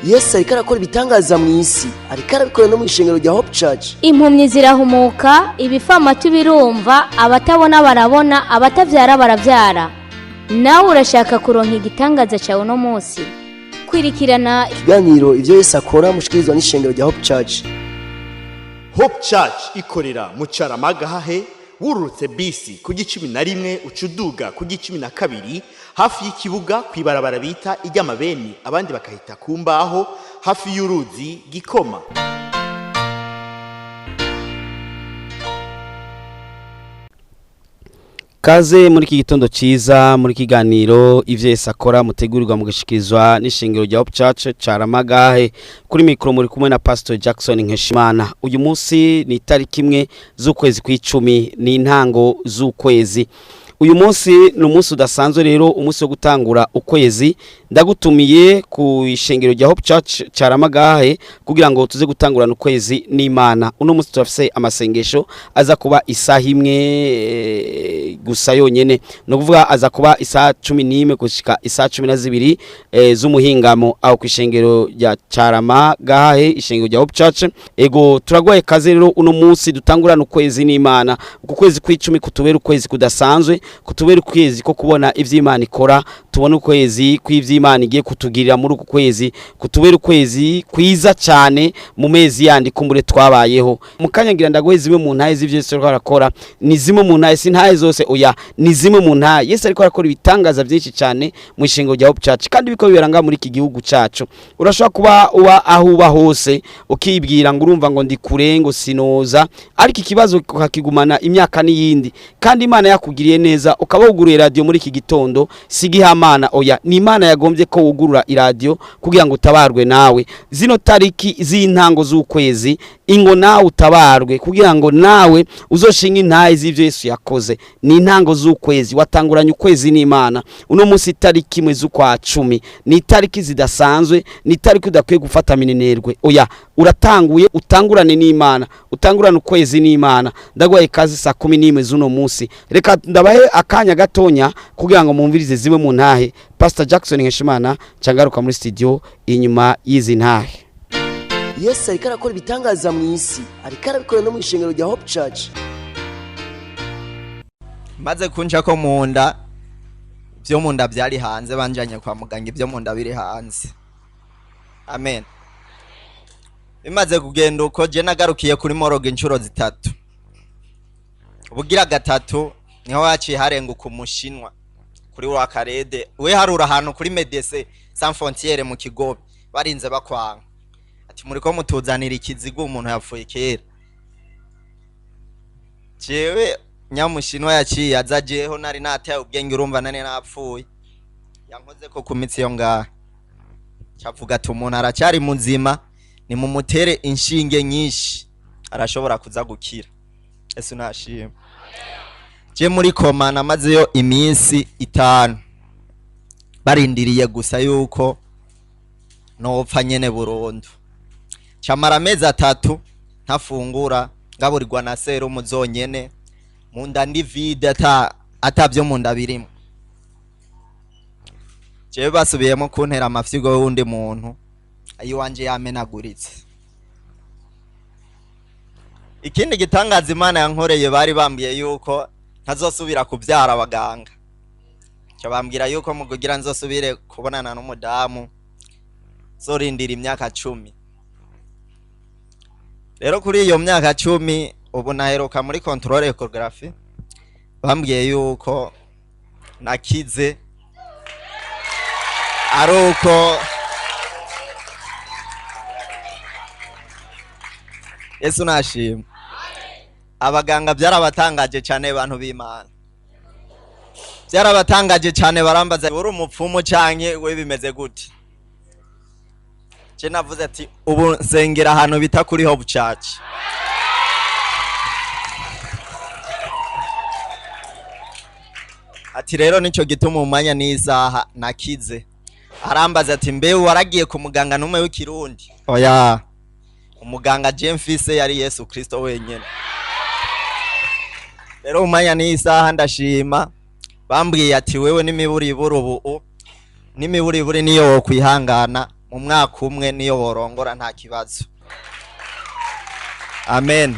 Yesu ariko arakora ibitangaza mu isi, ariko arabikora no mu ishengero rya Hope Church. Impumyi zirahumuka, ibifamatu birumva, abatabona barabona, abatavyara baravyara. Nawe urashaka kuronka igitangaza cyawe no munsi? Kwirikirana ikiganiro ivyo Yesu akora mushikirizwa n'ishengero rya Hope Church. Hope Church ikorera mu Caramagahahe, wururutse bisi ku G11 ucuduga ku G12 hafi y'ikibuga kwibarabara bita iry'amabeni, abandi bakahita kumbaho hafi y'uruzi Gikoma. Kaze muri iki gitondo ciza muri kiganiro ivyo Yesu akora mutegurirwa mu gishikizwa n'ishingiro rya Hope Church Caramagahahe. Kuri mikro muri kumwe na Pasteur Jackson Nkeshimana. Uyu munsi ni tariki imwe z'ukwezi kw'icumi, ni intango z'ukwezi. Uyu munsi ni umunsi udasanzwe rero, umunsi wo gutangura ukwezi. Ndagutumiye ku ishengero rya Hope Church Caramagahahe kugira ngo tuze gutangurana ukwezi n'Imana. Uno munsi turafise amasengesho aza kuba isaha imwe gusa yonyene, no kuvuga aza kuba isaha 11 gushika isaha 12 z'umuhingamo aho ku ishengero rya Caramagahahe, ishengero rya Hope Church. Ego turagwaye kaze rero uno munsi dutangurana ukwezi n'Imana. Uku kwezi kw'icumi kutubera ukwezi kudasanzwe, kutubera ukwezi ko kubona ivy'Imana ikora, tubona ukwezi kw'ivy'Imana igiye kutugirira muri uku kwezi, kutubera ukwezi kwiza cyane mu mezi yandi kumbure twabayeho. Mukanyagira ndagoye zimwe mu ntaye z'ivyo Yesu ariko arakora, ni zimwe mu ntaye, si ntaye zose oya, ni zimwe mu ntaye. Yesu ariko arakora ibitangaza byinshi cyane mu ishengero rya Hope Church, kandi biko biberanga muri iki gihugu cyacu. Urashobora kuba uba aho uba hose ukibwira ngo urumva ngo ndi kure ngo sinoza, ariko ikibazo kakigumana imyaka n'iyindi, kandi Imana yakugiriye neza ukaba wuguruye radio muri iki gitondo. Sigihamana oya, ni Imana yagombye ko wugurura iradio kugira ngo utabarwe nawe. Zino tariki z'intango z'ukwezi ingo nawe utabarwe kugira ngo nawe uzoshinga intaye z'ivyo Yesu yakoze. Ni intango z'ukwezi, watanguranye ukwezi n'Imana. Uno munsi tariki imwe z'ukwa 10 ni tariki zidasanzwe, ni tariki udakwiye gufata minenerwe. Oya, uratanguye utangurane n'Imana, utangurane ukwezi n'Imana. Ndagwaye kazi saa 11 z'uno munsi. Reka ndabahe akanya gatonya kugira ngo mumvirize zimwe mu ntahe. Pastor Jackson Nkeshimana cyagaruka muri studio inyuma y'izi ntahe. Yesu ariko arakora ibitangaza mu isi, ariko arabikora no mu ishengero rya Hope Church. Maze kunja ko munda byo munda byari hanze, banjanye kwa muganga ibyo munda biri hanze. Amen. Bimaze kugenda uko je nagarukiye kuri moroge inshuro zitatu. Ubugira gatatu niho yaciye harenguka umushinwa kuri wa Karede. We harura ahantu kuri Medecins Sans Frontières mu Kigobe, barinze bakwanga ati muri ko mutuzanira ikizigo umuntu yapfuye kera. Jewe nyamushinwa yaciye azajeho nari nataye ubwenge, urumva nane napfuye, yankoze ko kumitsi yo ngaha. Cyavuga ati umuntu aracyari muzima, ni mumutere inshinge nyinshi arashobora kuza gukira. Yesu nashimwe. Je muri koma namazeyo iminsi 5 barindiriye gusa yuko nopfa nyene burundu. Camara amezi 3 ntafungura, ngaburirwa na serumu zonyene, munda ndi vide atavyo munda birimo. Je basubiyemo kuntera amafyigo y'undi muntu, ayi wanje yamenaguritse. Ikindi gitangaza Imana yankoreye, bari bambwiye yuko ntazosubira kubyara abaganga. Cyo bambwira yuko mu kugira nzosubire kubonana n'umudamu zorindira imyaka 10. Rero kuri iyo myaka 10 ubu naheruka muri control ecography, bambwiye yuko nakize, aruko Yesu nashimwe. Abaganga byarabatangaje cyane, abantu b'Imana byarabatangaje cyane, barambaza uri umupfumu canke we bimeze gute. Je navuze ati ubu nsengera ahantu bita kuri Hope Church. Ati rero nico gituma umanya n'isaha nakize. Arambaza ati mbe waragiye ku muganga numwe w'ikirundi? Oya, umuganga je mfise yari Yesu Kristo wenyene. Rero umanya n'isaha ndashima, bambwiye ati wewe n'imiburiburi ubu n'imiburiburi niyo wo kwihangana mu mwaka umwe niyo borongora nta kibazo. Amen.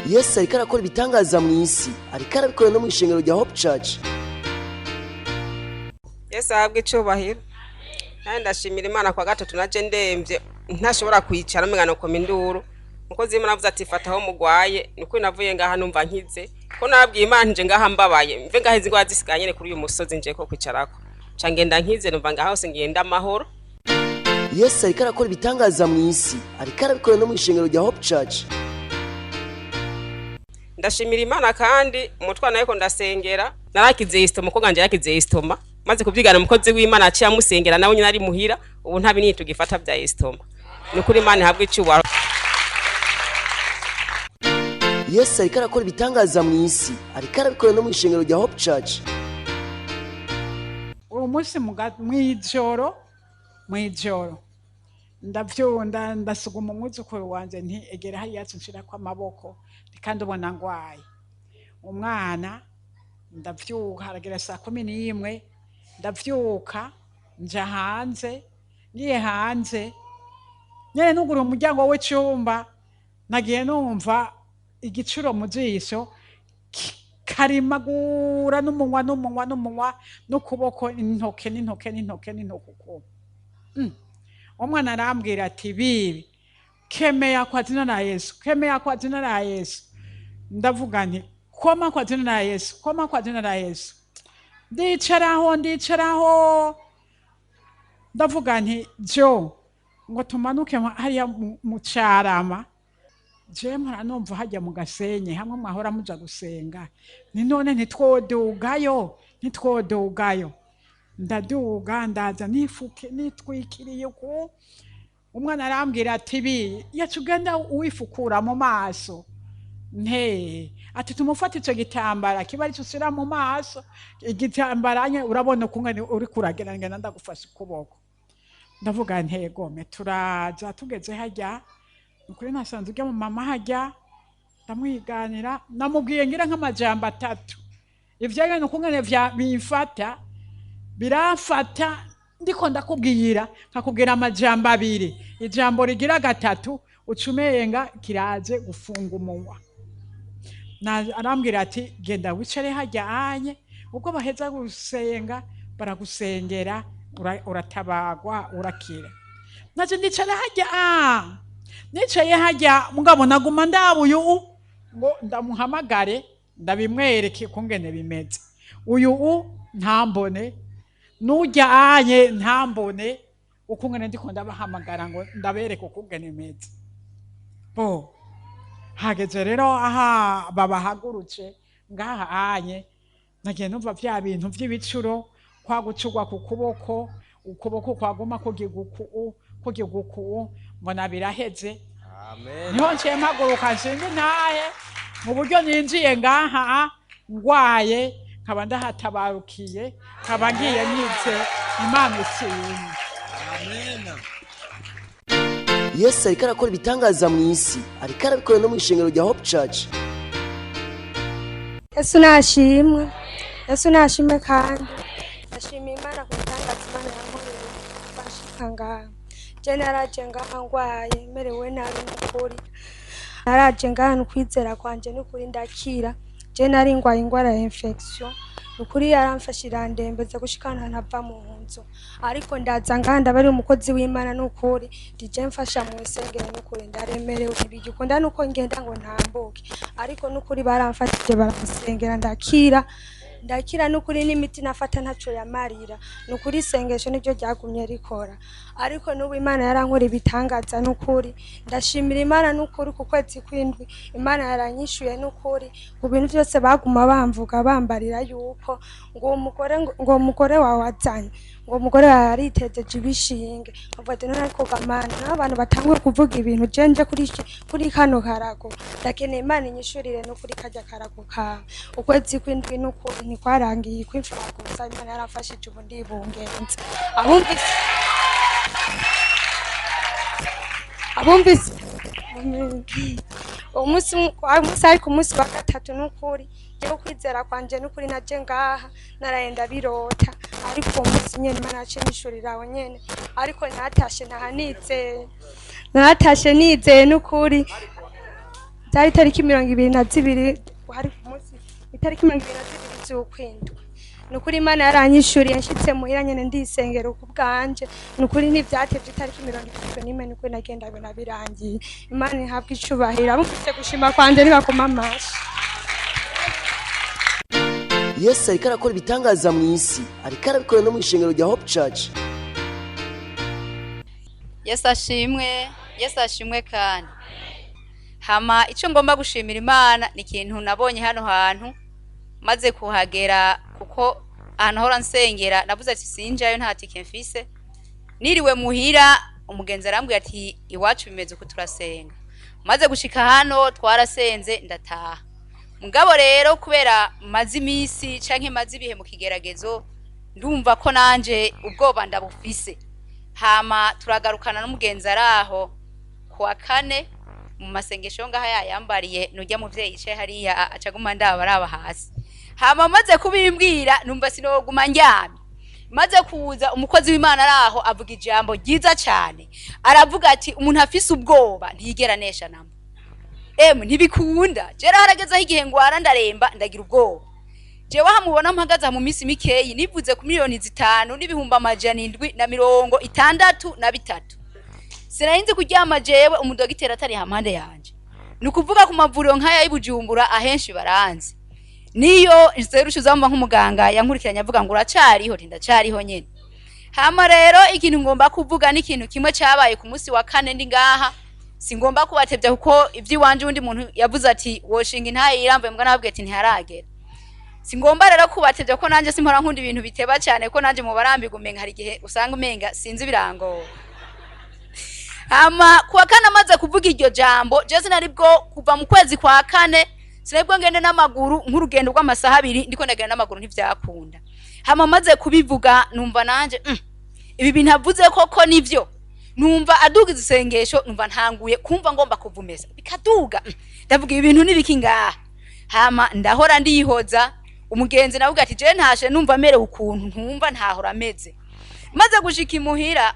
Yesu ariko arakora ibitangaza mu isi, ariko arabikora no mu ishengero rya Hope Church. Yesu ahabwe icyubahiro. Kandi ndashimira Imana kwa gatatu naje ndemvye ntashobora kwicara mugano ko minduru. Mukozi Imana avuze ati fataho mugwaye, niko navuye ngaha numva nkize. Ko nabwiye Imana nje ngaha mbabaye, mve ngahe zingwa zisiganye kuri uyu musozi nje ko kwicarako. Cangenda nkize numva ngaha hose ngenda amahoro. Yesu ariko arakora ibitangaza mu isi, ariko arabikora no mu ishengero rya Hope Church. Ndashimira Imana kandi umutwana ariko ndasengera narakize istoma muko ganje yakize istoma maze kubyigana mukozi w'Imana aciye amusengera nawe nyine ari muhira ubu nta bintu tugifata bya istoma nukuri Imana ihabwe icyubahiro. Yesu ariko arakora ibitangaza mu isi, ariko arabikora no mu ishengero rya Hope Church. Uwo munsi mwijoro ndavyunda ndasuguma umwuzukuru wanje nti egera hari yatsi nshira kwa maboko kandi ubona ngwaye umwana ndavyuka haragera saa 11 ndavyuka nja hanze ngiye hanze nyene nugura umuryango w'icumba nagiye numva igicuro mu jisho karimagura n'umunwa n'ukuboko intoke uko umwana arambwira ati bibi kemea kwa jina la Yesu, kemea kwa jina la Yesu. Ndavuga nti koma kwa jina la Yesu, koma kwa jina la Yesu. Ndicaraho ndavuga nti jo ngo tumanuke hariya mu Carama. Je mpora numva hajya mu Gasenyi hamwe mwahora muja gusenga. Ni none ntitwodugayo. Ndaduga ndaza nifuke nitwikiriye ko umwana arambwira ati bi yacugenda uwifukura mu maso ati tumufata ico gitambara kiba ari cyo mu maso igitambaranye urabona kungane uri kuragerana ndagufasha ukuboko. Ndavuga ntegome turaza tugeze hajya ukuri nasanze ujya mu mama hajya ndamwiganira namubwiye ngira nk'amajambo 3 ivyo yene kungane vya bimfata birafata ndiko ndakubwira nkakubwira amajambo 2 ijambo rigira 3 ucumenga kiraje gufunga umunwa na arambwira ati genda wicare hajya anye ubwo baheza gusenga baragusengera uratabagwa urakira naje ndicara hajya nicaye hajya mugabo naguma ndabuyu ngo ndamuhamagare ndabimwereke kungene bimeze uyu ntambone nujya anye ntambone ukungene ndiko ndabahamagara ngo ndabereke ukungene meze bo hageze rero aha babahagurutse ngaha anye nagiye numva vya bintu vy'ibicuro kwagucugwa ku kuboko ukuboko kwaguma kugiguku mbona biraheze. Amen. Niho nce mpaguruka nsinzi ntaye mu buryo ninjiye ngaha ngwaye nkaba ndahatabarukiye nkaba ngiye nitse Imana ishimwe. Amen. Yesu ariko arakora ibitangaza mu isi, ariko arabikora no mu ishengero rya Hope Church. Yesu nashimwe kandi ndashimira Imana ku bitangaza Imana yankoreye bashikanga. Je naraje ngaha ngwaye merewe nabi n'ukuri, naraje ngaha kwizera kwanje n'ukuri ndakira. Je nari ngwaye ingwara ya infection ukuri yaramfashira ndembeza gushikana ntava mu nzu, ariko ndaza nganda bari umukozi w'Imana n'ukuri dije mfasha mu isengero n'ukuri ndaremerewe ibigikunda nuko ngenda ngo ntambuke, ariko n'ukuri baramfatije baramusengera ndakira n'ukuri n'imiti nafata ntaco yamarira n'ukuri isengesho nibyo ryagumye rikora, ariko n'ubu Imana yarankora ibitangaza n'ukuri. Ndashimira Imana n'ukuri ku kwezi kwindwi Imana yaranyishuye n'ukuri ku bintu byose baguma bamvuga bambarira yuko ngo umugore wawe azanye ngo umugore yaritejeje ibishinge avuga none ariko gamana n'abantu batanguye kuvuga ibintu jenje kuri kano karago ndakeneye Imana inyishurire n'ukuri kajya karago ka ukwezi kwindwi n'ukuri ni kwarangiye kwimfago Imana yarafashije ubu ndibungenze abumvise umunsi ari ku munsi wa 3 n'ukuri yo kwizera kwanje n'ukuri naje ngaha narayenda birota ariko uwo munsi nyene Imana yaciye nishurira aho nyene ariko natashe nizeye n'ukuri byari tariki 22 hari ku munsi itariki 22 z'ukwindwi nukuri Imana yaranyishuriye nshitse muhira nyene ndisengera ku bwanje nukuri ntivyatevye itariki 31 nukuri nagenda nabirangiye Imana ihabwa icubahiro abufite gushima kwanje nibakoma amashi. Yesu ariko arakora ibitangaza mu isi, ariko arabikora no mu ishengero rya Hope Church. Yesu ashimwe kandi hama icyo ngomba gushimira Imana ni ikintu nabonye hano hantu maze kuhagera, kuko ahantu hora nsengera navuze ati sinjayo nta tike mfise. Niriwe muhira umugenzi arambwiye ati iwacu bimeze uko turasenga. Maze gushika hano twarasenze ndataha. Mugabo rero kubera maze imisi canke maze ibihe mu kigeragezo ndumva ko nanje ubwoba ndabufise. Hama turagarukana n'umugenzi araho kuwa kane mu masengesho ngaha yayambariye nujya muvyeyi yicaye hariya acaguma ndabaraba hasi. Hama maze kubimbwira numva sinoguma njyamye. Maze kuza umukozi w'Imana araho avuga ijambo ryiza cyane. Aravuga ati umuntu afise ubwoba ntiyigera nesha namba. Ntibikunda. Jera harageza igihe ngwara ndaremba ndagira ubwoba. Jewe hamubona mpagaza mu misi mikeyi nivuze ku miliyoni 5 n'ibihumbi 763. Sinarinze kuryama jewe umudogiteri atari hampande yanje. Nukuvuga ku mavuriro nkaya y'Ibujumbura ahenshi baranze. Niyo inserusho zamba nk'umuganga yankurikiranye avuga ngo uracariho ndacariho nyene. Hama rero ikintu ngomba kuvuga ni ikintu kimwe cyabaye ku munsi wa kane ndi ngaha. Singomba kubatevya kuko ivy'iwanje undi muntu yavuze ati woshinga intaye iramvuye mbwa nababwiye ati ntiharagera. Singomba rero kubatevya ko nanje simpora nkunda ibintu biteba cyane ko nanje mu barambi gumenga hari gihe usanga umenga sinzi birango. Hama kuwa kane amaze kuvuga iryo jambo je sinaribwo kuva mu kwezi kwa kane sinabwo ngende n'amaguru nk'urugendo rw'amasaha 2 ndiko ndagenda n'amaguru ntivyakunda. Hama maze kubivuga numva nanje ibi bintu avuze koko nivyo. Numva aduga isengesho numva ntanguye kumva ngomba kuvumeza bikaduga. Ndavuga ibintu nibiki ngaha. Hama ndahora ndihoza umugenzi navuga ati je ntashe numva mere ukuntu ntumva ntahora ameze. Maze gushika imuhira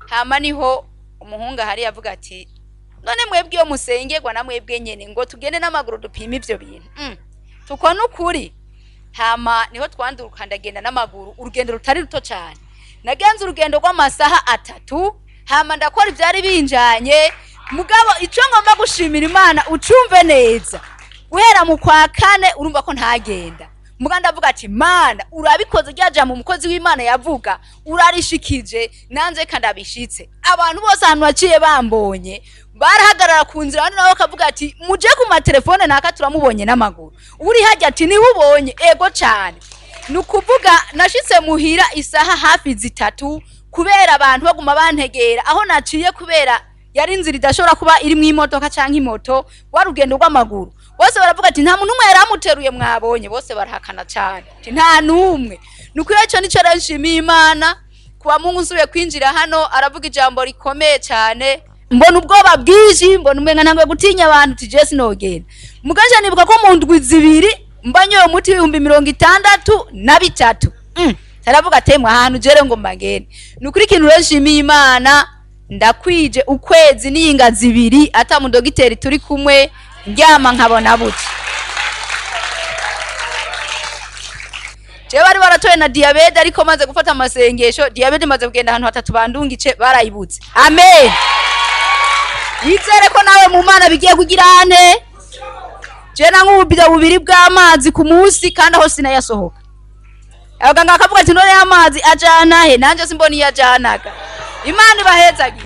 hama niho umuhunga hari yavuga ati none mwebwe yo musengerwa na mwebwe nyene ngo tugende n'amaguru dupima ivyo bintu. Tuko nukuri. Hama niho twanduruka ndagenda n'amaguru urugendo rutari ruto cyane. Nagenze urugendo rw'amasaha 3. Hama ndakora ivyari binjanye. Mugabo ico ngomba gushimira Imana ucumve neza. Guhera mu kwa kane urumva ko ntagenda. Muganda avuga ati Mana urabikoze ryaja mu mukozi w'Imana yavuga urarishikije nanze kandabishitse. Abantu bose ahantu baciye bambonye barahagarara ku nzira hano nawe akavuga ati muje ku matelefone naka turamubonye n'amaguru. Uri hajya ati ni ubonye ego cyane. Nukuvuga nashitse muhira isaha hafi 3 kubera abantu baguma bantegera aho naciye kubera yari inzira idashobora kuba iri mu imodoka canke imoto warugendo rw'amaguru. Bose baravuga ati nta muntu umwe yaramuteruye mwabonye bose barahakana cyane. Ati nta numwe. Nukuye cyo nico ranshimiye Imana kuba Mungu nsubiye kwinjira hano aravuga ijambo rikomeye cyane. Mbona ubwoba bwije mbona umenga ntangwe gutinya abantu ati je sinogenda. Mugaje nibuka ko mu ndwi 2 mbanyoye umuti 63. Taravuga temwe ahantu jere ngo mbagene. Nukuri ikintu ranshimiye Imana ndakwije ukwezi n'inga 2 ata mu dogiteri turi kumwe ndyama nkabona buti. Je bari baratoye na diabete ariko maze gufata amasengesho diabete maze kugenda ahantu 3 bandungice barayibutse. Amen. Yizere ko nawe mu Mana bigiye kugira ane. Je na nk'ububida 2 bw'amazi ku munsi kandi aho sinayasohoka. Abaganga akavuga ati none amazi ajana he nanje simboni yajanaga. Imana ibahezagira.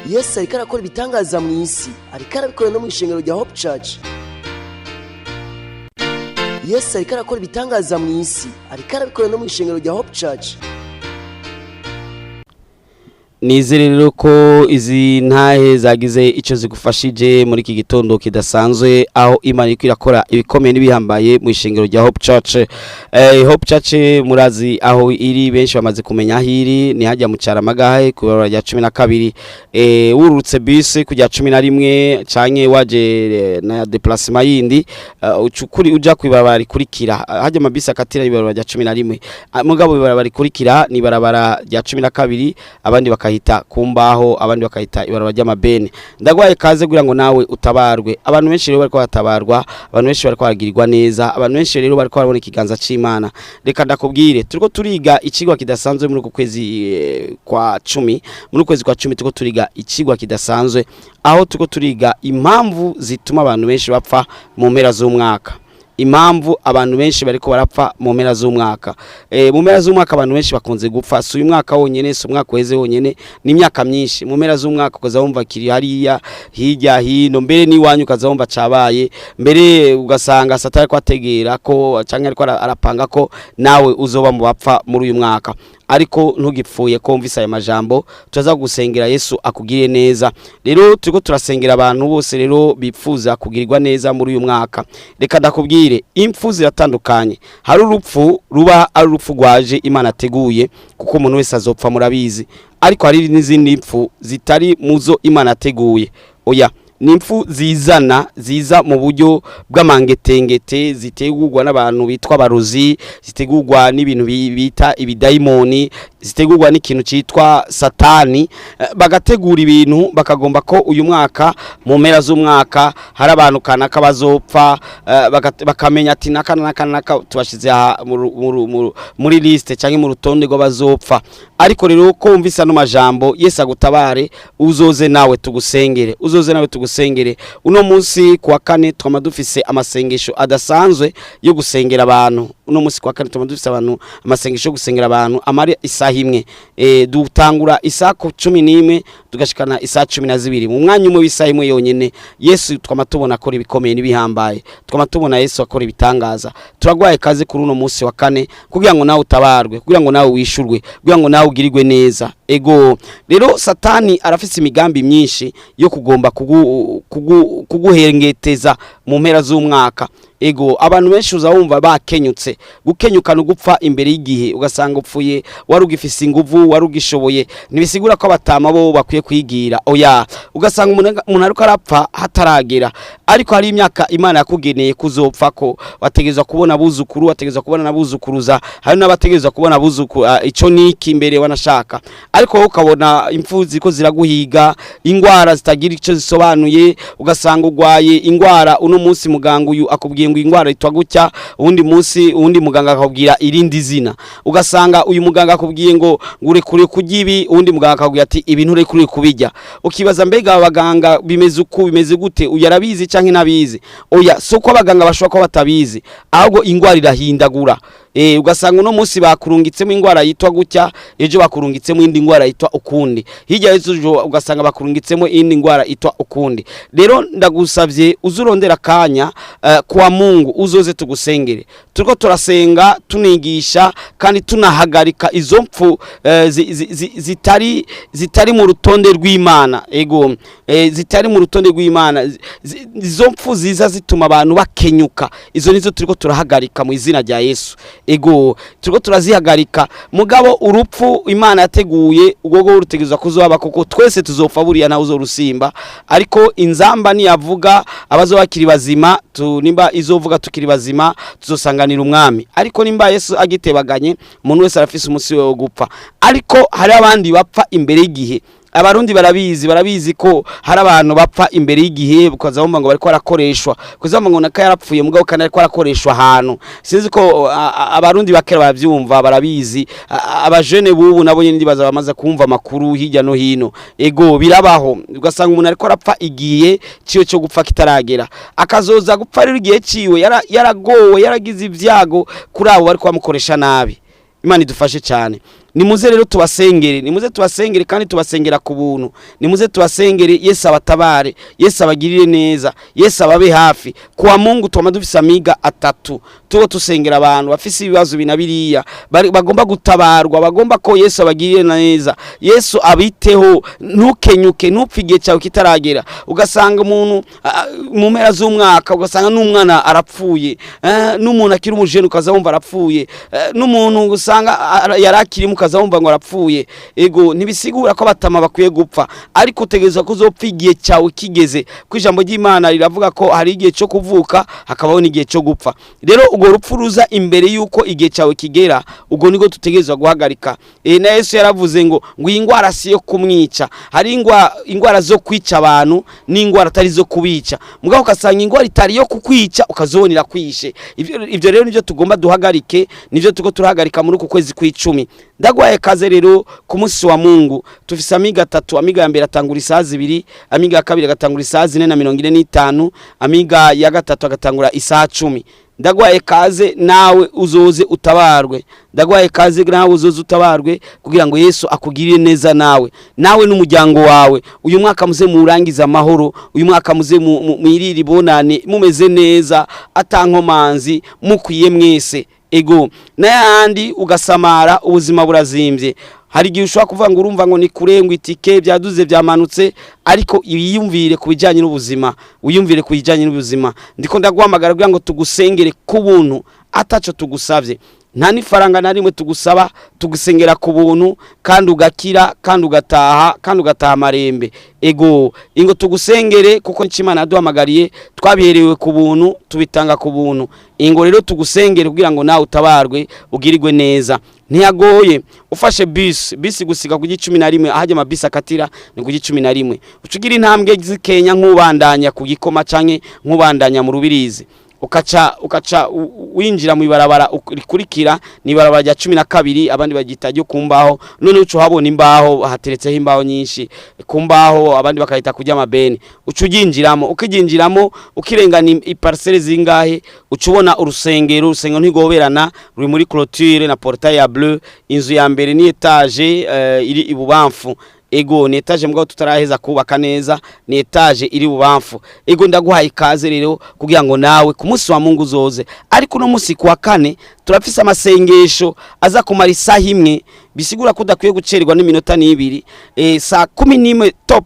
Yesu ariko arakora ibitangaza mu isi, ariko arabikora no mu ishengero rya Hope Church. Yesu ariko arakora ibitangaza mu isi, ariko arabikora no mu ishengero rya Hope Church. nizere rero ko izi ntahe zagize icyo zigufashije muri iki gitondo kidasanzwe aho Imana iri irakora ibikomeye n'ibihambaye mu ishengero rya Hope Church. Hope Church murazi aho iri, benshi bamaze kumenya aho iri, ni hajya mu Cyaramagahe ku barabara rya 12 wurutse bus kujya 11 canke waje na déplacement yindi ucukuri uja kwibarabara rikurikira hajya amabisi akatira ibarabara rya 11 mugabo ibarabara rikurikira ni barabara rya 12 abandi bakahita kumbaho abandi bakahita ibarabara ry'amabene. Ndagwaye kaze kugira ngo nawe utabarwe. Abantu benshi rero bariko batabarwa, abantu benshi bariko bagirirwa neza, abantu benshi rero bariko barabona ikiganza c'Imana. Reka ndakubwire turiko turiga ikigwa kidasanzwe muri uko kwezi kwa 10, muri ukwezi kwa 10 turiko turiga ikigwa kidasanzwe aho turiko turiga impamvu zituma abantu benshi bapfa mu mpera z'umwaka. Impamvu abantu benshi bariko barapfa mu mpera z'umwaka. Mu mpera z'umwaka abantu benshi bakunze gupfa, si uyu mwaka wonyene, si umwaka weze wonyene, ni imyaka myinshi. Mu mpera z'umwaka ukaza wumva kiri hariya hirya hino, mbere ni wanyu ukaza wumva cabaye, mbere ugasanga satani ko ategera ko canke ariko arapanga ko nawe uzoba mu bapfa muri uyu mwaka. Ariko ntugipfuye ko mvise aya majambo, tuza gusengera Yesu akugire neza. Rero turiko turasengera abantu bose rero bipfuza kugirirwa neza muri uyu mwaka. Reka ndakubwire impfu ziratandukanye. Hari urupfu ruba ari urupfu rwaje Imana ateguye kuko umuntu wese azopfa murabizi, ariko hari n'izindi impfu zitari muzo Imana ateguye. Oya, nimfu ziza mu buryo bw'amangetengete, zitegurwa n'abantu bitwa barozi, zitegurwa n'ibintu bita ibidayimoni, zitegurwa n'ikintu citwa satani, bagategura ibintu bakagomba ko uyu mwaka mu mpera z'umwaka hari abantu kanaka bazopfa, bakamenya ati naka tubashize muri liste canke mu rutonde rw'abazopfa. Ariko rero ko umvisa no majambo Yesu agutabare, uzoze nawe tugusengere, sengere. Uno munsi kwa kane twama dufise amasengesho adasanzwe yo gusengera abantu. Uno munsi kwa kane twama dufise abantu amasengesho yo gusengera abantu amari isaha imwe. Dutangura isaha 11 tugashikana isaha 12. Mu mwanya umwe w'isaha imwe yonyene Yesu twama tubona akora ibikomeye n'ibihambaye, twama tubona Yesu akora ibitangaza. Turagwaye kaze kuri uno munsi wa kane kugira ngo nawe utabarwe, kugira ngo nawe wishurwe, kugira ngo nawe ugirirwe neza. Ego rero satani arafise imigambi myinshi yo kugomba kuguhengeteza mu mpera z'umwaka. Ego abantu benshi uzawumva bakenyutse, gukenyuka no gupfa imbere y'igihe, ugasanga upfuye warugifise inguvu, warugishoboye. Nibisigura ko abatama bo bakwiye kwigira. Oya, ugasanga umuntu ariko arapfa hataragera, ariko hari imyaka Imana yakugeneye kuzopfa ko wategezwa kubona abuzukuru, wategezwa kubona nabuzukuruza, hari n'abategezwa kubona abuzukuru ico niki imbere wanashaka. Ariko wowe ukabona impfuzi ko ziraguhiga, ingwara zitagira ico zisobanuye, ugasanga ugwaye ingwara. Uno munsi muganga uyu akubwiye ngo ingwara itwa gutya, ubundi munsi ubundi muganga akakubwira irindi zina. Ugasanga uyu muganga akubwiye ngo ngurekure kugibi, ubundi muganga akakubwira ati ibintu urekure kubijya. Ukibaza mbega abaganga bimeze uku bimeze gute, uyarabizi canke nabizi? Oya, soko abaganga bashobora ko batabizi, ahubwo ingwara irahindagura. Ugasanga uno munsi bakurungitsemo ingwara yitwa gutya, ejo bakurungitsemo indi ngwara yitwa ukundi, hirya y'ejo ugasanga bakurungitsemo indi ngwara yitwa ukundi. Rero ndagusavye uzurondera kanya kwa Mungu uzoze tugusengere. Turiko turasenga tunigisha kandi tunahagarika izo mpfu zitari mu rutonde rw'Imana. Ego zitari mu rutonde rw'Imana, izo mpfu ziza zituma abantu bakenyuka, izo nizo turiko turahagarika mu izina rya Yesu. Ego turiko turazihagarika. Mugabo urupfu Imana yateguye ugogo urutegezwa kuzoba kuko twese tuzopfa buriya nawe uzorusimba, ariko inzamba ni yavuga abazobakiri bazima nimba izovuga tukiri bazima tuzosanganira umwami. Ariko nimba Yesu agitebaganye umuntu wese arafise umunsi we wo gupfa. Ariko hari abandi bapfa imbere y'igihe. Abarundi barabizi ko hari abantu bapfa imbere y'igihe, bukaza bumva ngo bariko barakoreshwa, kuzamba ngo naka yarapfuye mugabo kandi ariko arakoreshwa ahantu. Sinzi ko abarundi bakera bavyumva, barabizi. Abajene bubu nabo nyine ndibaza bamaze kumva makuru hirya no hino. Ego birabaho, ugasanga umuntu ariko arapfa igihe ciyo cyo gupfa kitaragera, akazoza gupfa rero igihe ciwe yaragowe, yaragize ivyago kuri abo bariko bamukoresha nabi. Imana idufashe cyane. nimuze rero tubasengere, nimuze tubasengere kandi tubasengera ku buntu, nimuze tubasengere. Yesu abatabare, Yesu abagirire neza, Yesu ababe hafi. Kwa Mungu twama dufise amiga atatu tuwo tusengera abantu bafise ibibazo binabiriya bagomba gutabarwa, bagomba ko Yesu abagirire neza, Yesu abiteho. Ntukenyuke, ntupfige cyawe kitaragera, ugasanga umuntu mu mpera z'umwaka ugasanga n'umwana arapfuye, n'umuntu akiri umujene ukaza wumva arapfuye, n'umuntu usanga yarakiri mukaza wumva ngo arapfuye. Ego ntibisigura ko batama bakwiye gupfa, ariko utegerezwa kuzopfa igihe cyawe kigeze. Ku ijambo ry'Imana riravuga ko hari igihe cyo kuvuka hakabaho n'igihe cyo gupfa. Rero ubwo rupfu ruza imbere yuko igihe cyawe kigera, ubwo niko tutegerezwa guhagarika. Na Yesu yaravuze ngo ingwara si yo kumwica, hari ingwara zo kwica abantu n'ingwara atari zo kubica. Mugabo ukasanga ingwara itari yo kukwica ukazobonera kwishe. Ivyo rero nivyo tugomba duhagarike, nivyo tuko turahagarika muri uku kwezi kw'icumi. Ndagwaye kaze rero ku munsi wa Mungu tufise amiga atatu. Amiga ya mbere atangura isaha 2, amiga ya kabiri agatangura isaha 4:45, amiga ya gatatu agatangura isaha 10. Ndagwaye kaze nawe uzoze utabarwe, ndagwaye kaze nawe uzoze utabarwe kugira ngo Yesu akugirire neza nawe n'umuryango wawe. Uyu mwaka muze murangiza amahoro, uyu mwaka muze mwirira ibonane mumeze neza atankomanzi mukwiye mwese. Ego n'ayandi ugasamara ubuzima burazimvye. Hari gihe ushobora kuvuga ngo urumva ngo ni kurengwa itike byaduze byamanutse, ariko yiyumvire kubijanye n'ubuzima, wiyumvire kubijanye n'ubuzima. Ndiko ndaguhamagara kugira ngo tugusengere ku buntu ataco tugusavye, nta nifaranga na rimwe tugusaba, tugusengera ku buntu kandi ugakira kandi ugataha marembe. Ego ingo tugusengere kuko Nkeshimana yaduhamagariye, twabiherewe ku buntu tubitanga ku buntu. Ingo rero tugusengere kugira ngo nawe utabarwe ugirirwe neza. Ntiyagoye ufashe bisi gusiga ku 11 ahaje amabisi akatira ni ku 11, ucugira intambwe zikenya nk'ubandanya ku Gikoma canke nk'ubandanya mu Rubirizi, ukaca winjira mu ibarabara rikurikira ni ibarabara rya 12, abandi bagita ryo kumbaho. None uco habona imbaho hateretseho imbaho nyinshi kumbaho, abandi bakahita kujya amabeni. Ucujinjiramo, ukijinjiramo ukirengana iparcelle zingahe, ucubona urusengero ntigoberana ruri muri clôture na portail ya bleu. Inzu ya mbere ni etage iri ibubamfu. Ego ni etage mbwa tutaraheza kubaka neza, ni etage iri bubamfu. Ego ndaguhaye ikaze rero kugira ngo nawe ku munsi wa Mungu uzoze. Ariko no munsi kwa kane turafise amasengesho aza kumara isaha imwe, bisigura ko udakwiye gucererwa n'iminota 2. Saa 11 top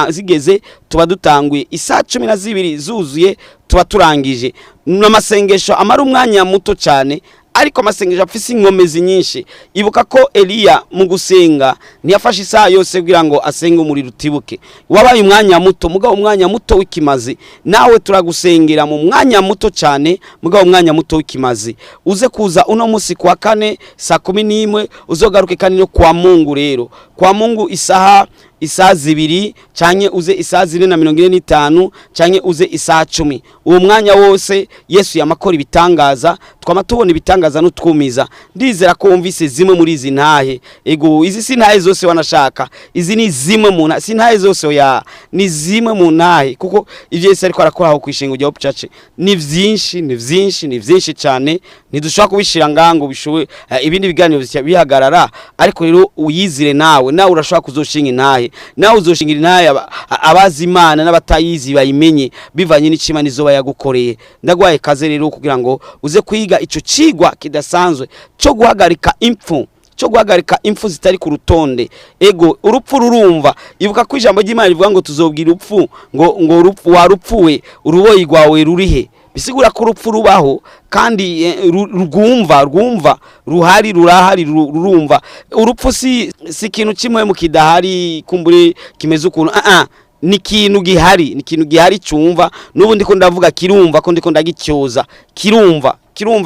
zigeze tuba dutanguye, isaha 12 zuzuye tuba turangije. N'amasengesho amara umwanya muto cyane, ariko amasengesho afise inkomezi nyinshi. Ibuka ko Eliya mu gusenga ntiyafashe isaha yose kugira ngo asenge umuriro utibuke, wabaye umwanya muto. Mugabo umwanya muto w'ikimazi, nawe turagusengera mu mwanya muto cyane, mugabo umwanya muto w'ikimazi. Uze kuza uno munsi kwa kane saa 11, uzogaruke kandi no kwa Mungu. Rero kwa Mungu isaha 2 canke uze isaha 4:45 canke uze isaha 10. Uwo mwanya wose Yesu yamakora ibitangaza, twama tubona ibitangaza n'utwumiza. Ndizera ko wumvise zimwe muri izi ntahe. Ego izi sintahe zose wanashaka, izi ni zimwe mu ntahe, sintahe zose oya, ni zimwe mu ntahe, kuko ivyo Yesu ariko arakora aho kwishinga rya Hope ni vyinshi cyane. Ntidushaka kubishira ngango bishowe ibindi biganiro bihagarara, ariko rero uyizire nawe urashaka kuzoshinga intahe, nawe uzoshingira intahe abazi Imana n'abatayizi bayimenye bivanye n'Imana izoba yagukoreye. Ndagwaye kaze rero kugira ngo uze kwiga ico cigwa kidasanzwe cyo guhagarika impfu zitari ku rutonde. Ego urupfu rurumva, ibuka ko ijambo ry'Imana rivuga ngo tuzobwira urupfu ngo urupfu warupfuwe uruboyi rwawe rurihe. Bisigura ko urupfu rubaho kandi rwumva ruhari, rurumva. Urupfu si ikintu kimwe mu kidahari kumbure kimeze ukuntu, ni ikintu gihari cyumva. N'ubundi ko ndavuga kirumva, ko ndiko ndagicyoza kirumva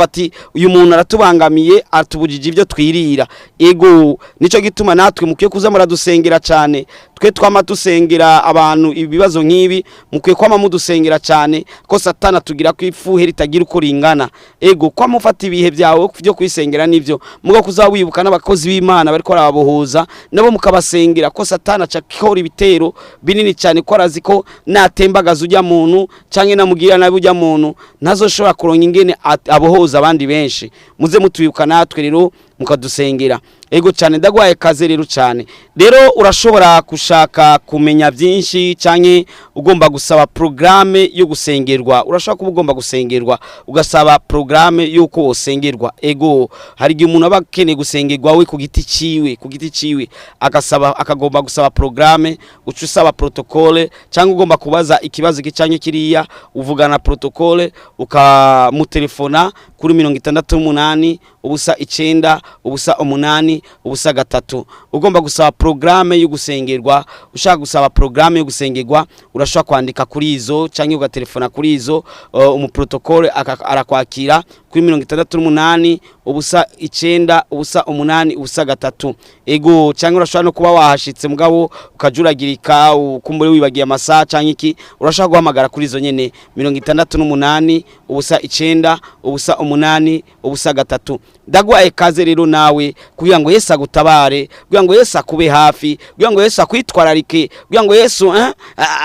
ati uyu muntu aratubangamiye, atubujije ibyo twirira. Ego nico gituma natwe mukwiye kuza muradusengera cyane. Twe twama dusengera abantu ibibazo nk'ibi, mukwiye kwama mudusengera cyane ko Satana tugira kwifuhe ritagira uko ringana. Ego kwa mufata ibihe byawe byo kwisengera nivyo, mugo kuzawibuka n'abakozi b'Imana bariko arababohoza nabo mukabasengera ko Satana cakora ibitero binini cyane, ko arazi ko natembagaza ujya muntu canke namugira nabi ujya muntu ntazoshobora kuronka ingene abohoza abandi benshi. Muze mutuyibuka natwe rero mukadusengera. Ego cyane ndagwaye kaze rero cyane. Rero urashobora kushaka kumenya byinshi canke ugomba gusaba programme yo gusengerwa. Urashaka kuba ugomba gusengerwa ugasaba programme yuko wosengerwa. Ego hari igihe umuntu aba akeneye gusengerwa we ku giti ciwe akagomba gusaba programme, uca usaba protocole cyangwa ugomba kubaza ikibazo kicanye kiriya uvugana protocole ukamutelefona kuri 68 ubusa 9 ubusa 8 ubusa 3. Ugomba gusaba programme yo gusengerwa. Ushaka gusaba programme yo gusengerwa urashaka kwandika kuri izo cyangwa ugatelefona kuri izo umuprotocole arakwakira kuri 68 ubusa 9 ubusa 8 ubusa 3. Ego cyangwa urashaka no kuba wahashitse mugabo ukajuragirika ukumbure wibagiye amasaha cyangwa iki urashaka guhamagara kuri izo nyene 68 ubusa 9 ubusa 8 ubusa 3. Ndagwaye kaze rero nawe kugira ngo Yesu agutabare, kugira ngo Yesu akube hafi, kugira ngo Yesu akwitwararike, kugira ngo Yesu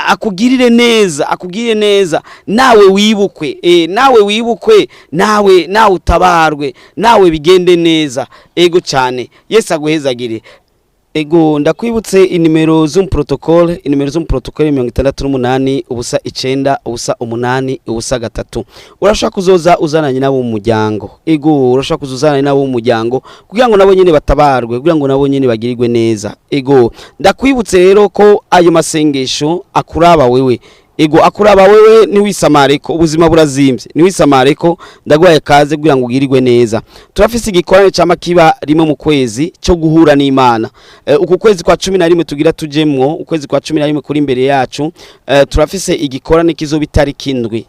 akugirire neza, nawe wibukwe, nawe utabarwe, nawe bigende neza. Ego cyane Yesu aguhezagire. Ego ndakwibutse inimero z'umprotocole 68 ubusa 9 ubusa 8 ubusa 3. Urashaka kuzoza uzananye nabo mu muryango. Ego urashaka kuzuzana nabo mu muryango kugira ngo nabo nyene batabarwe, kugira ngo nabo nyene bagirirwe neza. Ego ndakwibutse rero ko ayo masengesho akuraba wewe. Ego akuraba wewe ni wisamareko, ubuzima burazimvye ni wisamareko. Ndagwaye kaze kugira ngo ugirirwe neza. Turafise igikorane cyama kiba rimwe mu kwezi cyo guhura n'Imana. Uku kwezi kwa 11 tugira tujemwo, ukwezi kwa 11 kuri imbere yacu. Turafise igikorane kizoba itariki indwi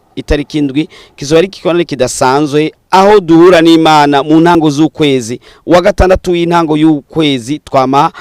kizoba ari igikorane kidasanzwe aho duhura n'Imana mu ntango z'ukwezi wa gatandatu y'intango y'ukwezi twama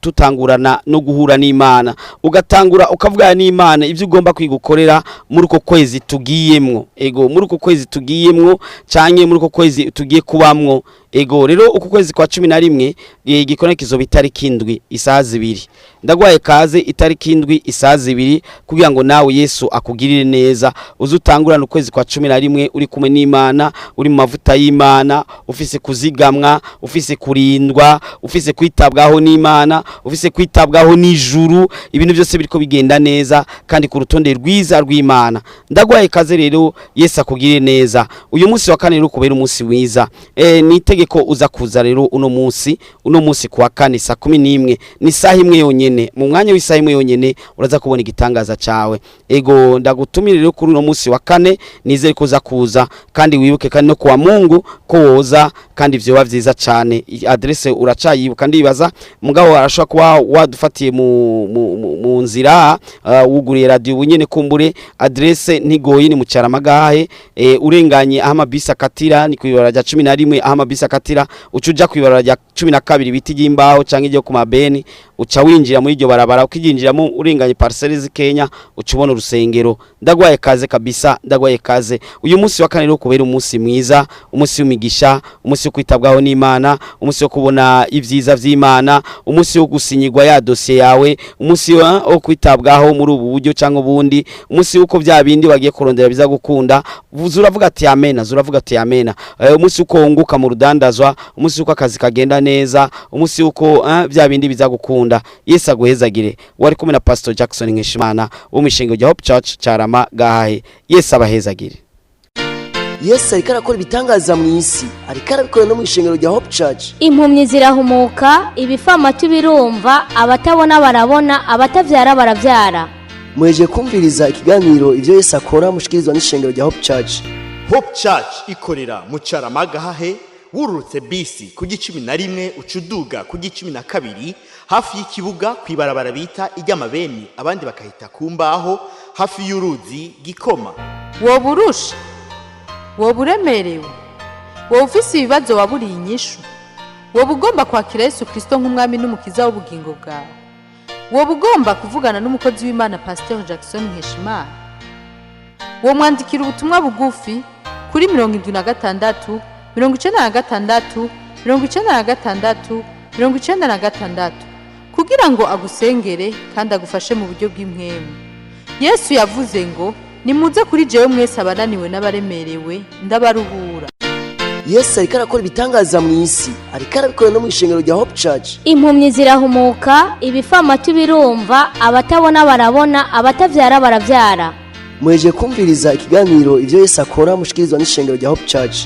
tutangurana no guhura n'Imana. Ugatangura ukavuga n'Imana ivyo ugomba kwigukorera muri uko kwezi tugiyemwo. Ego muri uko kwezi tugiyemwo canke muri uko kwezi tugiye kubamwo. Ego rero uko kwezi kwa 11 igikorane kizoba itariki indwi isaha 2. Ndagwaye kaze itariki indwi isaha 2 kugira ngo nawe Yesu akugirire neza. Uzutangurana ukwezi kwa 11 uri kumwe n'Imana, uri mu mavuta y'Imana, ufise kuzigamwa, ufise kurindwa, ufise kwitabwaho n'Imana, ufise kwitabwaho n'ijuru. Ibintu byose biriko bigenda neza kandi ku rutonde rwiza rw'Imana. Ndagwaye kaze rero Yesu akugirire neza. Uyu munsi wa kane rero kubera umunsi mwiza. Nitegeko uza kuza rero uno munsi kuwa kane saa 11 ni saha imwe yonyene. Mu mwanya w'isaha imwe yonyene uraza kubona igitangaza cawe. Ego ndagutumira rero kuri uno munsi wa kane, nizere ko uza kuza kandi wibuke kandi no kuwa Mungu ko woza kandi vyo bavyiza cyane. Adresse uracayibuka ndibaza mugabo arashaka kuba wadufatiye mu nzira wuguriye radio bunyene kumbure. Adresse ntigoye ni mu Cyaramagahe, urenganye aho amabisi akatira ni kwibara rya 11 aho amabisi akatira ucuja kwibara rya 12 biti y'imbaho canke ryo ku mabeni uca winjira muri iryo barabara. Ukijinjiramo urenganye parcelles Kenya ucubona urusengero. Ndagwaye kaze kabisa, ndagwaye kaze. Uyu munsi wa kane rero kubera umunsi mwiza, umunsi w'imigisha, umunsi wo kwitabwaho n'Imana, umunsi wo kubona ivyiza vy'Imana, umunsi wo gusinyirwa ya dossier yawe, umunsi wo kwitabwaho muri ubu buryo cyangwa ubundi, umunsi uko bya bindi bagiye kurondera biza gukunda. Uravuga ati amena. Umunsi uko unguka mu rudandazwa, umunsi uko akazi kagenda neza, umunsi uko bya bindi biza gukunda. Yesu aguhezagire. Wari kumwe na Pasteur Jackson Nkeshimana wo mishingo ya Hope Church Cyaramagahe. Yesu abahezagire. Yesu ariko arakora ibitangaza mu isi, ariko arabikora no mu ishengero rya Hope Church. Impumyi zirahumuka, ibifamatu birumva, abatabona barabona, abatavyara baravyara. Mweje kumviriza ikiganiro ivyo Yesu akora mushikirizwa n'ishengero rya Hope Church. Hope Church ikorera mu Cyaramagahe, wururutse bisi ku 11 ucuduga ku 12 hafi y'ikibuga kwibarabara bita iry'amabeni, abandi bakahita kumbaho hafi y'uruzi Gikoma. Woburusha, woburemerewe, wofisi ibibazo waburiye inyishu, wobugomba kwakira Yesu Kristo nk'umwami n'umukiza w'ubugingo bwawe, wobugomba kuvugana n'umukozi w'Imana Pasteur Jackson Nkeshimana, womwandikira ubutumwa bugufi kuri 76 96 96 96 kugira ngo agusengere kandi agufashe mu buryo bw'impwemu. Yesu yavuze ngo nimuze kuri jewe mwese abananiwe n'abaremerewe ndabaruhura. Yesu ariko arakora ibitangaza mu isi ariko arabikora no mu ishengero rya Hope Church. impumyi zirahumuka ibifamatu birumva abatabona barabona abatavyara baravyara. Mweje kumviriza ikiganiro ivyo Yesu akora mushikirizwa n'ishengero rya Hope Church.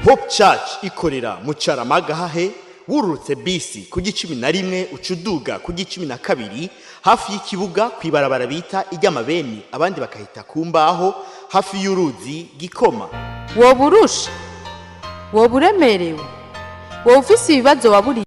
Hope Church ikorera mu Caramagahe wururutse bisi ku 11 ucuduga ku 12 hafi y'ikibuga kwibarabara bita iry'amabeni abandi bakahita kumbaho hafi y'uruzi Gikoma. woburusha woburemerewe wowe ufise ibibazo waburi